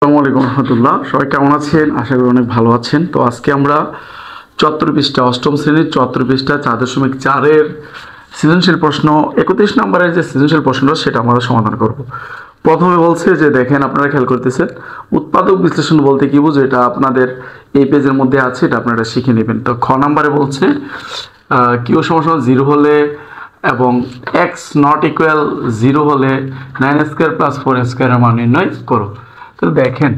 আসসালামু আলাইকুম রহমতুল্লাহ। সবাই কেমন আছেন? আশা করি অনেক ভালো আছেন। তো আজকে আমরা ৭৪ পৃষ্ঠা, অষ্টম শ্রেণীর ৭৪ পৃষ্ঠা ৪.৪-এর সৃজনশীল প্রশ্ন ৩১ নম্বরের যে সৃজনশীল প্রশ্নটা সেটা আমরা সমাধান করব। প্রথমে বলছে যে দেখেন, আপনারা খেয়াল করতেছেন উৎপাদক বিশ্লেষণ বলতে কি বুঝো, এটা আপনাদের এই পেজের মধ্যে আছে, এটা আপনারা শিখে নেবেন। তো খ নম্বরে বলছে কিউ সমান 0 হলে এবং এক্স নট ইকুয়াল 0 হলে 9² + 4² এর মান নির্ণয় করো। তো দেখেন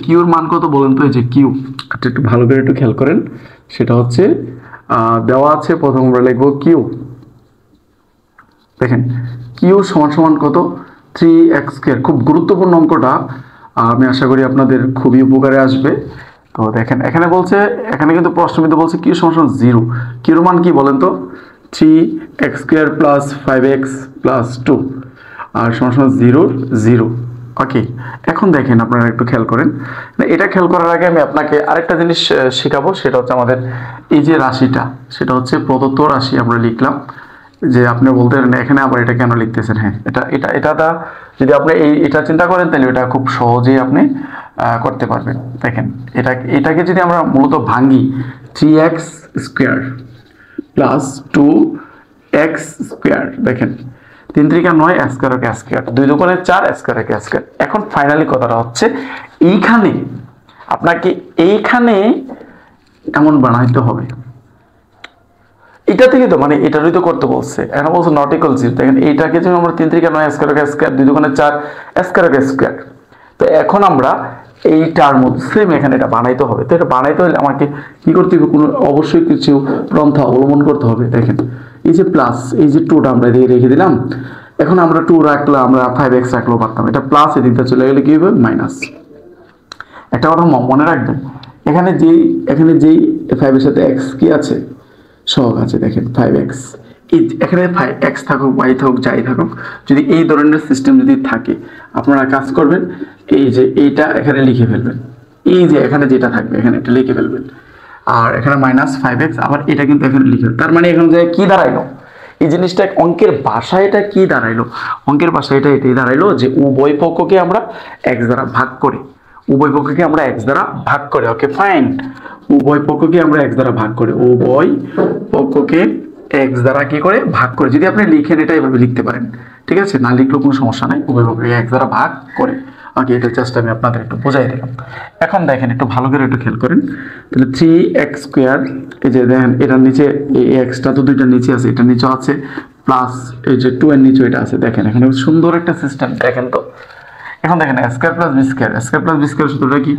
কিউর মান কত বলেন তো? এই যে কিউ, আচ্ছা একটু ভালো করে একটু খেয়াল করেন। সেটা হচ্ছে দেওয়া আছে, প্রথম আমরা লিখবো কিউ। দেখেন কিউ সমান কত? 3x²। খুব গুরুত্বপূর্ণ অঙ্কটা, আমি আশা করি আপনাদের খুবই উপকারে আসবে। তো দেখেন এখানে বলছে, এখানে কিন্তু প্রশ্নবিদ্ধ বলছে কিউ সমান 0। কিউর মান কি বলেন তো? 3x² + 5x + 2 আর সমান 0 0। ওকে, এখন দেখেন আপনারা একটু খেয়াল করেন। এটা খেয়াল করার আগে আমি আপনাকে আরেকটা জিনিস শেখাবো। সেটা হচ্ছে আমাদের এই যে রাশিটা, সেটা হচ্ছে প্রদত্ত রাশি আমরা লিখলাম। যে আপনি বলতে পারেন এখানে আবার এটা কেন লিখতেছেন? হ্যাঁ, এটা যদি আপনি এটা চিন্তা করেন তাহলে এটা খুব সহজেই আপনি করতে পারবেন। দেখেন এটাকে যদি আমরা মূলত ভাঙি, 3x² + 2x², দেখেন 3 × 9 x², 2 × 4 x²। এখন ফাইনালি কথাটা হচ্ছে এইখানে আপনাকে এমন বানাইতে হবে। এটা থেকে তো মানে এটারই তো করতে বলছে। এখন বলছে নট ইকুয়াল 0। দেখেন এইটাকে যদি আমরা 3 × 9 x², 2 × 4 x²। তো এখন আমরা এইটার মধ্যে সেম এখানে এটা বানাইতে হবে। তো এটা বানাইতে হলে আমাকে কি করতে হবে? কোনো অবশ্যই কিছু পন্থা অবলম্বন করতে হবে। দেখেন এই যে প্লাস, এই যে 2টা আমরা এদিকে রেখে দিলাম। এখন আমরা 2 রাখলে আমরা 5x রাখলেও পারতাম। এটা প্লাস এদিকটা চলে গেলে কি হবে? মাইনাস। একটা কথা মনে রাখবেন, এখানে যেই 5 এর সাথে x কি আছে? সহগ আছে। দেখেন 5x, এখানে 5x থাকুক, y থাকুক, যাই থাকুক, যদি এই ধরনের সিস্টেম যদি থাকে, আপনারা কাজ করবেন এই যে এইটা এখানে লিখে ফেলবেন। এই যে এখানে যেটা থাকবে এখানে এটা লিখে ফেলবেন। আর এখানে -5x, আবার এটা কিন্তু এখানে লিখে, তার মানে এখানে যে কি দাঁড়াইলো এই জিনিসটা অঙ্কের ভাষায় এটা কি দাঁড়াইলো? অঙ্কের ভাষায় এটা এটাই দাঁড়াইলো যে উভয় পক্ষকে আমরা x দ্বারা ভাগ করি। উভয় পক্ষকে আমরা x দ্বারা ভাগ করে, ওকে ফাইন। উভয় পক্ষকে আমরা x দ্বারা ভাগ করে, উভয় পক্ষকে x দ্বারা কি করে ভাগ করে। যদি আপনি লিখেন এটা এভাবে লিখতে পারেন, ঠিক আছে? না লিখলেও কোনো সমস্যা নাই। উভয় পক্ষকে x দ্বারা ভাগ করে, ওকে। এটা জাস্ট আমি আপনাদের একটু বোঝাই দিলাম। এখন দেখেন একটু ভালো করে একটু খেয়াল করেন। তাহলে 3x², এই যে দেখেন এটার নিচে এই এক্সটা তো দুইটার নিচে আছে, এটা নিচে আছে, প্লাস এই যে 2 এর নিচে এটা আছে। দেখেন এখানে সুন্দর একটা সিস্টেম। দেখেন তো, এখন দেখেন a² + b², সূত্রটা কি?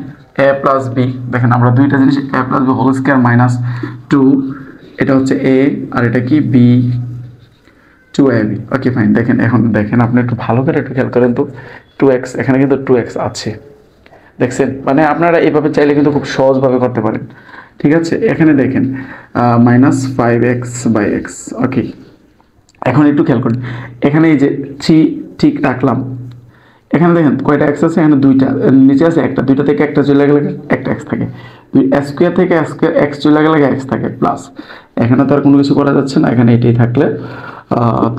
a + b। দেখেন আমরা দুইটা জিনিস a + b হোল স্কয়ার -2, এটা হচ্ছে a আর এটা কি b, 2ab। Okay fine. দেখেন এখন দেখেন আপনি একটু ভালো করে একটু খেয়াল করেন তো, 2x, এখানে কিন্তু 2x আছে, দেখছেন? মানে আপনারা এইভাবে চাইলে কিন্তু খুব সহজভাবে করতে পারেন, ঠিক আছে? এখানে দেখেন -5x/x, ওকে। এখন একটু খেয়াল করেন, এখানে এই যে 3 ঠিক রাখলাম, এখানে দেখেন কয়টা x আছে? এখানে দুইটা, নিচে আছে একটা, দুইটা থেকে একটা চলে গেলে একটা x থাকে, a² থেকে x চলে গেলে x থাকে প্লাস। এখানে তো আর কোনো কিছু করা যাচ্ছে না, এখানে এটাই থাকলে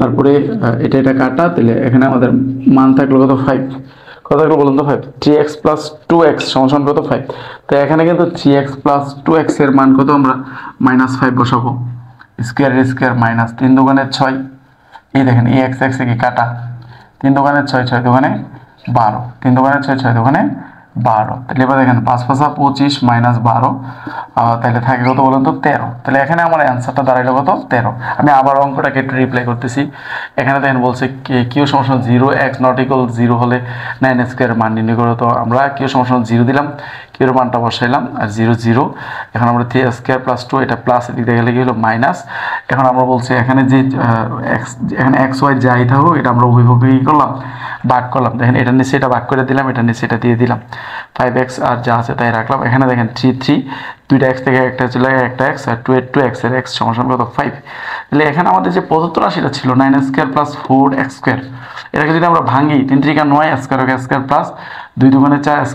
তারপরে এটা কাটা, তাহলে এখানে আমাদের মান থাকলো কত? 5। কত থাকলো বলুন তো? 5। 3x + 2x সমান কত? 5। তো এখানে কিন্তু 3x + 2x এর মান কত? আমরা -5 বসাবো। স্কয়ারের স্কয়ার মাইনাস 3 × 6। এই দেখেন এই x কি কাটা, 3 × 6, 6 × 12, 3 × 6, 6 × 12। তাহলে এবার দেখেন 5 × 5 = 25 -12, তাহলে থাকে কত বলুন তো? 13। তাহলে এখানে আমার অ্যান্সারটা দাঁড়াইলো কত? 13। আমি আবার অঙ্কটাকে একটু রিপ্লাই করতেছি। এখানে দেখেন বলছে কিউ সমান 0, x নট ইকুয়াল 0 হলে 9² মান নির্ণয় করো। তো আমরা কিউ সমান 0 দিলাম, কিউর মানটা বসাইলাম, আর 0 0। এখন আমরা 3x² + 2, এটা প্লাস এদিকে গেলে কি হলো? মাইনাস। এখন আমরা বলছি এখানে যে এখানে x y যাই থাকুক, এটা আমরা উভয় পক্ষে কি করলাম? ভাগ করলাম। দেখেন এটা নিচে এটা ভাগ করে দিলাম, এটা নিচে এটা দিয়ে দিলাম, 5x আর যা আছে তাই রাখলাম। এখানে দেখেন 3 3, দুইটা x থেকে একটা চলে গেলে একটা x, আর 2x এর x সমান কত? 5। তাহলে এখানে আমাদের যে প্রদত্ত রাশিটা ছিল 9² + 4x², এটাকে যদি আমরা ভাঙি, 3 × 9 x² প্লাস 2 ×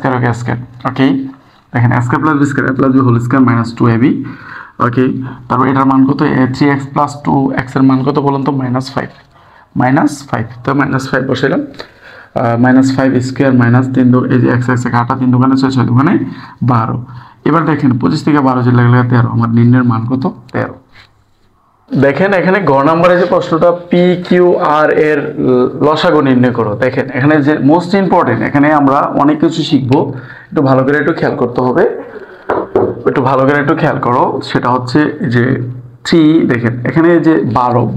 4 x², ওকে। দেখেন a² + b² a + b whole square -2ab, okay. তারপর এটার মান কত? 3x + 2x এর মান কত বলুন তো? -5। তো -5 বসাইলাম। -5 স্কোয়ার মাইনাস 3 এই যে x কাটা 3 দোকানে 6 6 দোকানে 12। এবার দেখেন 25 থেকে 12 যে লাগলে 13, আমার নির্ণয়ের মান কত 13। দেখেন এখানে গ নাম্বারে যে প্রশ্নটা পি কিউ আর এর লসাগু নির্ণয় করো, দেখেন এখানে যে মোস্ট ইম্পর্টেন্ট, এখানে আমরা অনেক কিছু শিখবো, একটু ভালো করে একটু খেয়াল করতে হবে, একটু ভালো করে একটু খেয়াল করো। সেটা হচ্ছে যে 3, দেখেন এখানে যে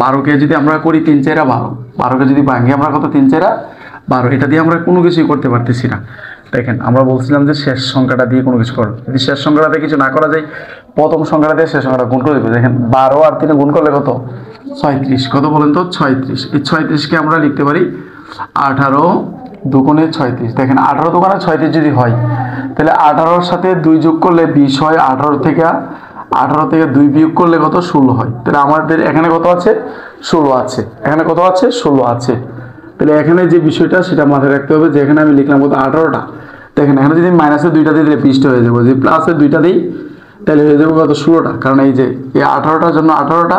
12কে যদি আমরা করি 3 4 12, 12কে যদি ভাঙি আমরা কত 3 4 12, এটা দিয়ে আমরা কোনো কিছুই করতে পারতেছি না। দেখেন আমরা বলছিলাম যে শেষ সংখ্যাটা দিয়ে কোনো কিছু করো, যদি শেষ সংখ্যাটাতে কিছু না করা যায় প্রথম সংখ্যাটা দিয়ে শেষ সংখ্যাটা গুণ করে দেবে। দেখেন 12 আর 3 গুণ করলে কত 36, কত বলেন তো 36। এই 36কে আমরা লিখতে পারি 18 দুগুণে 36। দেখেন 18 দুগুণে 36 যদি হয় তাহলে 18-র সাথে 2 যোগ করলে 20 হয়, 18 থেকে 2 বিয়োগ করলে কত 16 হয়। তাহলে আমাদের এখানে কত আছে 16 আছে, এখানে কত আছে 16 আছে। তাহলে এখানে যে বিষয়টা সেটা মাথায় রাখতে হবে যে এখানে আমি লিখলাম কত 18টা, দেখেন এখানে যদি মাইনাসের 2টা দিয়ে দিলে 20টা হয়ে যাবে, যদি প্লাসের 2টা দিই তাহলে হয়ে যাবে কত 16টা, কারণ এই যে এই 18টার জন্য 18টা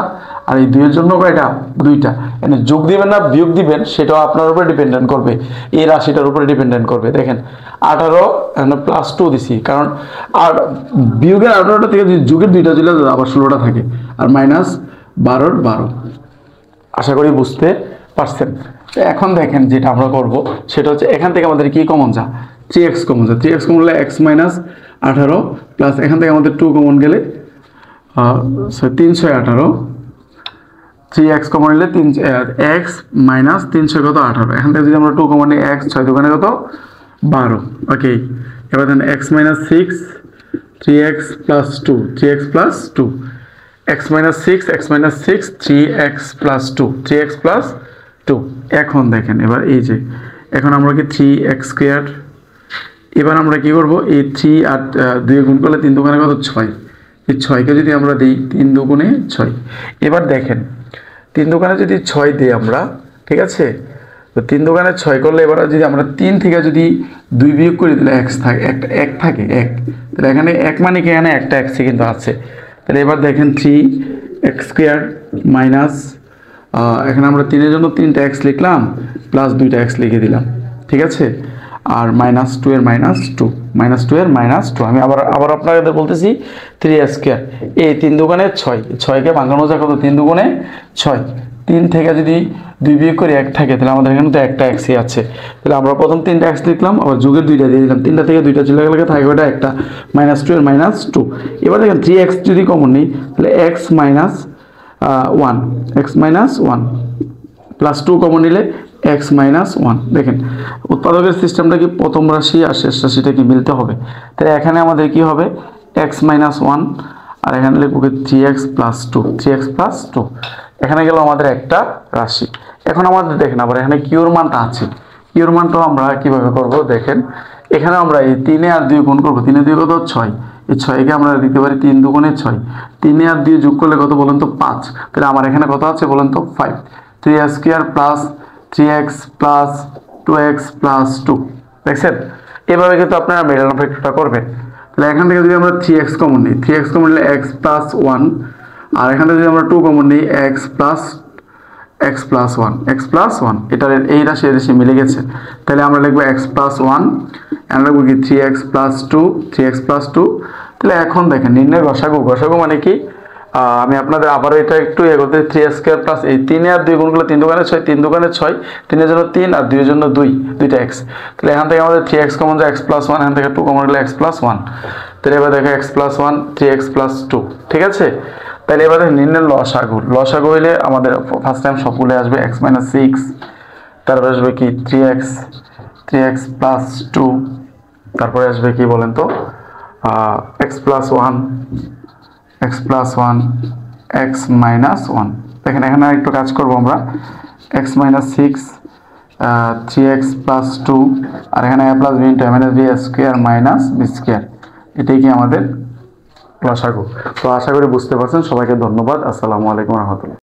আর এই 2 এর জন্য কয়টা 2টা। এখানে যোগ দিবেন না বিয়োগ দিবেন সেটাও আপনার উপরে ডিপেন্ডেন্ট করবে, এই রাশিটার উপরে ডিপেন্ডেন্ট করবে। দেখেন 18 এখানে +2 দিছি, কারণ আর বিয়োগের 18টা থেকে যদি যোগের 2টা দিলে আবার 16টা থাকে, আর -12 আশা করি বুঝতে পারছেন। এখন দেখেন যেটা আমরা করব সেটা হচ্ছে এখান থেকে আমাদের কি কমন যা 3x কমন যা, 3x কমন হলে x - 18 প্লাস এখান থেকে আমাদের 2 কমন গেলে 318, 3x কমন নিলে x - 300 কত 18। এখান থেকে যদি আমরা 2 কমন নিই x 6 দোকানে কত 12। ওকে, এবার দেন x - 6 3x + 2, 3x + 2, x - 6 3x + 2, 3x + 2। এখন দেখেন এবার এই যে এখন আমরা কি 3x², এবার আমরা কি করব এই 3 আর 2 গুণ করলে 3 দোকানে কত 6, এই 6কে যদি আমরা দিই 3 দুগুণে 6। এবার দেখেন 3 দোকানে যদি 6 দিই আমরা, ঠিক আছে, তো 3 দোকানে 6 করলে এবার যদি আমরা 3 থেকে যদি 2 বিয়োগ করি তাহলে x থাকে, একটা 1 থাকে 1, তাহলে এখানে 1 মানে কি এখানে একটা x কিন্তু আছে। তাহলে এবার দেখেন 3x² মাইনাস এখানে আমরা 3 এর জন্য 3টা x লিখলাম প্লাস 2টা x লিখে দিলাম, ঠিক আছে, আর -2 এর -2, -2 এর -2। আমি আবার আপনাদের বলতেছি 3x², এই 3 দুগুণে 6, 6কে ভাঙানো যায় কত 3 দুগুণে 6, 3 থেকে যদি 2 বিয়োগ করে 1 থাকে তাহলে আমাদের এখানে তো একটা xই আছে। তাহলে আমরা প্রথম 3টা x লিখলাম, আবার যোগের 2টা দিয়ে দিলাম, 3টা থেকে 2টা চলে গেলে থাকে ওটা একটা -2 এর -2। এবার দেখেন 3x যদি কমন নিই তাহলে x - 1, x - 1 প্লাস 2 কমন নিলে x - 1। দেখেন উৎপাদকের সিস্টেমটা কি প্রথম রাশি আর শেষ রাশিটা কি মিলতে হবে। তাহলে এখানে আমাদের কি হবে x - 1 আর এখানে লিখব 3x + 2, 3x + 2। এখানে গেল আমাদের একটা রাশি। এখন আমাদের দেখেন আবার এখানে কিউর মানটা আছে, কিউর মানটাও আমরা কিভাবে করব দেখেন, এখানে আমরা এই 3 আর 2 গুণ করব, 3 এর 2 কত 6, এই 6কে আমরা লিখতে পারি 3 দুগুণে 6, 3 আর 2 যোগ করলে কত বলেন তো 5। তাহলে আমার এখানে কত আছে বলেন তো 5, 3x² plus 3x plus 2x plus 2। দেখছেন এভাবে কিন্তু আপনারা মিডল ফ্যাক্টরটা করবেন। তাহলে এখান থেকে যদি আমরা 3x কমন নিই, 3x কমন নিলে x + 1, আর এখান থেকে যদি আমরা 2 কমন নিই x + 1, x + 1, এটার এই রাশি এই রাশি মিলে গেছে। তাহলে আমরা লিখব x + 1, আমরা লিখব কি 3x + 2, 3x + 2। তাহলে এখন দেখেন নির্ণয় গসাগু, গসাগু মানে কি আমি আপনাদের আবারও এটা একটু করতে 3x² প্লাস এই 3 আর 2 গুণগুলো 3 দুগুণে 6, 3 দুগুণে 6, 3 এর জন্য 3 আর 2 এর জন্য 2, 2টা x। তাহলে এখান থেকে আমাদের 3x কমন যায় x + 1, এখান থেকে 2 কমন হলে x + 1। তাহলে এবার দেখো x + 1 3x + 2, ঠিক আছে। তাহলে এবার নির্ণয় লসাগু, লসাগু হইলে আমাদের ফার্স্ট টাইম সবগুলো আসবে x - 6, তারপর আসবে কি 3x + 2, তারপরে আসবে কি বলেন তো x + 1, x + 1, x - 1। দেখেন এখানে একটু কাজ করব আমরা, x - 6 3x + 2, আর এখানে a + b * b² - b², এটাই কি আমাদের লসাগু। তো আশা করি বুঝতে পারছেন। সবাইকে ধন্যবাদ। আসসালামু আলাইকুম রহমতুল্লাহ।